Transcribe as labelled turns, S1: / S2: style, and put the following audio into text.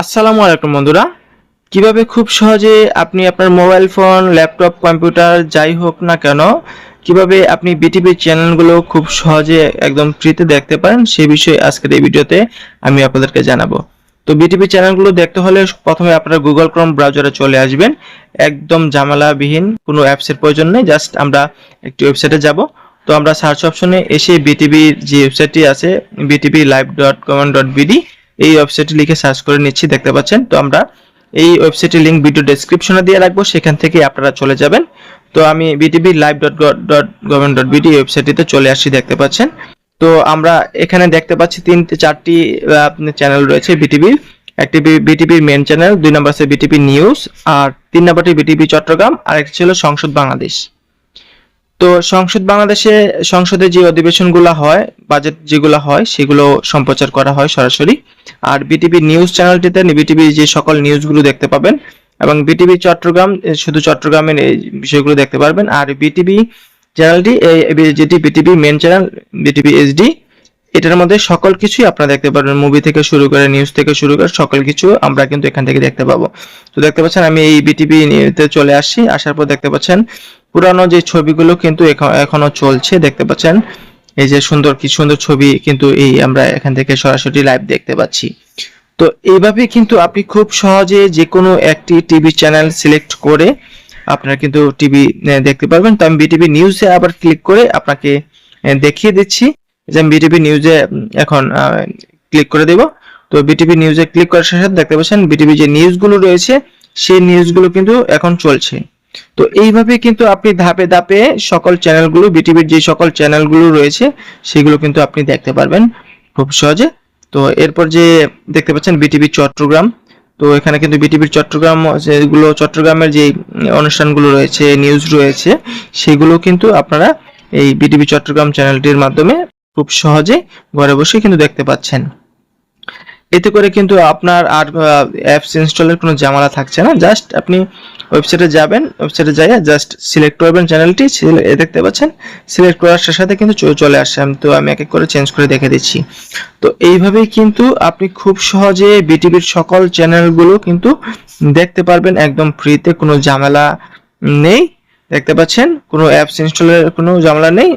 S1: আসসালামু আলাইকুম বন্ধুরা। কিভাবে খুব সহজে আপনি আপনার মোবাইল ফোন, ল্যাপটপ, কম্পিউটার যাই হোক না কেন কিভাবে আপনি বিটিভি চ্যানেলগুলো খুব সহজে একদম ফ্রিতে দেখতে পারেন সেই বিষয়ে আজকের এই ভিডিওতে আমি আপনাদেরকে জানাবো। তো বিটিভি চ্যানেলগুলো দেখতে হলে প্রথমে আপনারা গুগল ক্রোম ব্রাউজারে চলে আসবেন। একদম ঝামেলাবিহীন কোনো অ্যাপসের প্রয়োজন নেই, জাস্ট আমরা একটি ওয়েবসাইটে যাব। তো আমরা সার্চ অপশনে এসে বিটিভির যে ওয়েবসাইটটি আছে btvlive.com.bd এই ওয়েবসাইটে লিখে সার্চ করে নিচ্ছি, দেখতে পাচ্ছেন। তো আমরা এই ওয়েবসাইটের লিংক ভিডিও ডেসক্রিপশনে দিয়ে রাখবো, সেখান থেকে আপনারা চলে যাবেন। তো আমি btvlive.com.bd ওয়েবসাইটটিতে চলে আসছি, দেখতে পাচ্ছেন। তো আমরা এখানে দেখতে পাচ্ছি চারটি চ্যানেল রয়েছে বিটিভির। একটি বিটিভির মেন চ্যানেল, 2 নম্বর আছে বিটিভি নিউজ, আর 3 নম্বরটি বিটিভি চট্টগ্রাম, আর একটি ছিল সংসদ বাংলাদেশ। তো সংসদে যে অধিবেশনগুলো হয়, বাজেট যেগুলো হয় সেগুলো সম্প্রচার করা হয় সরাসরি। আর বিটিভি নিউজ চ্যানেলটিতে বিটিভি যে সকল নিউজগুলো দেখতে পাবেন, এবং বিটিভি চট্টগ্রাম শুধু চট্টগ্রামের এই বিষয়গুলো দেখতে পারবেন। আর বিটিভি চ্যানেলটি যেটি BTV main channel, BTV HD, এটার মধ্যে সকল কিছুই আপনারা দেখতে পারবেন, মুভি থেকে শুরু করে নিউজ থেকে শুরু করে সকল কিছু আমরা কিন্তু এখান থেকে দেখতে পাবো। তো দেখতে পাচ্ছেন আমি এই বিটিভি নিউজতে চলে আসছি, আসার পর দেখতে পাচ্ছেন পুরানো যে ছবিগুলো কিন্তু এখনো চলছে, দেখতে পাচ্ছেন। এই যে কি সুন্দর ছবি কিন্তু এই আমরা এখান থেকে সরাসরি লাইভ দেখতে পাচ্ছি। তো এইভাবে কিন্তু আপনি খুব সহজে যে কোনো একটি টিভি চ্যানেল সিলেক্ট করে আপনারা কিন্তু টিভি দেখতে পারবেন। তো আমি বিটিভি নিউজে আবার ক্লিক করে আপনাকে দেখিয়ে দিচ্ছি যে আমি বিটিভি নিউজে এখন ক্লিক করে দেব। তো বিটিভি নিউজে ক্লিক করার সাথে সাথে দেখতে পাচ্ছেন বিটিভি যে নিউজগুলো রয়েছে সেই নিউজগুলো কিন্তু এখন চলছে। তো এইভাবে কিন্তু আপনি ধাপে ধাপে সকল চ্যানেলগুলো, বিটিভির যে সকল চ্যানেলগুলো রয়েছে সেগুলো কিন্তু আপনি দেখতে পারবেন খুব সহজে। তো এরপর যে দেখতে পাচ্ছেন বিটিভি চট্টগ্রাম, তো এখানে কিন্তু বিটিভির চট্টগ্রাম যেগুলো চট্টগ্রামের যে অনুষ্ঠানগুলো রয়েছে, নিউজ রয়েছে, সেগুলো কিন্তু আপনারা এই বিটিভি চট্টগ্রাম চ্যানেলটির মাধ্যমে খুব সহজে ঘরে বসে কিন্তু দেখতে পাচ্ছেন। এতে করে কিন্তু আপনার আর অ্যাপস ইনস্টলের কোনো ঝামেলা থাকছে না। জাস্ট আপনি ওয়েবসাইটে যাবেন, ওয়েবসাইটে যাইয়া জাস্ট সিলেক্ট করবেন চ্যানেলটি, দেখতে পাচ্ছেন সিলেক্ট করার সাথে সাথে কিন্তু চলে আসছে। তো আমি এক এক করে চেঞ্জ করে দেখে দিচ্ছি। তো এইভাবেই কিন্তু আপনি খুব সহজে বিটিভির সকল চ্যানেলগুলো কিন্তু দেখতে পারবেন একদম ফ্রিতে, কোনো ঝামেলা নেই। দেখতে পাচ্ছেন কোনো অ্যাপস ইনস্টলের কোনো ঝামেলা নেই,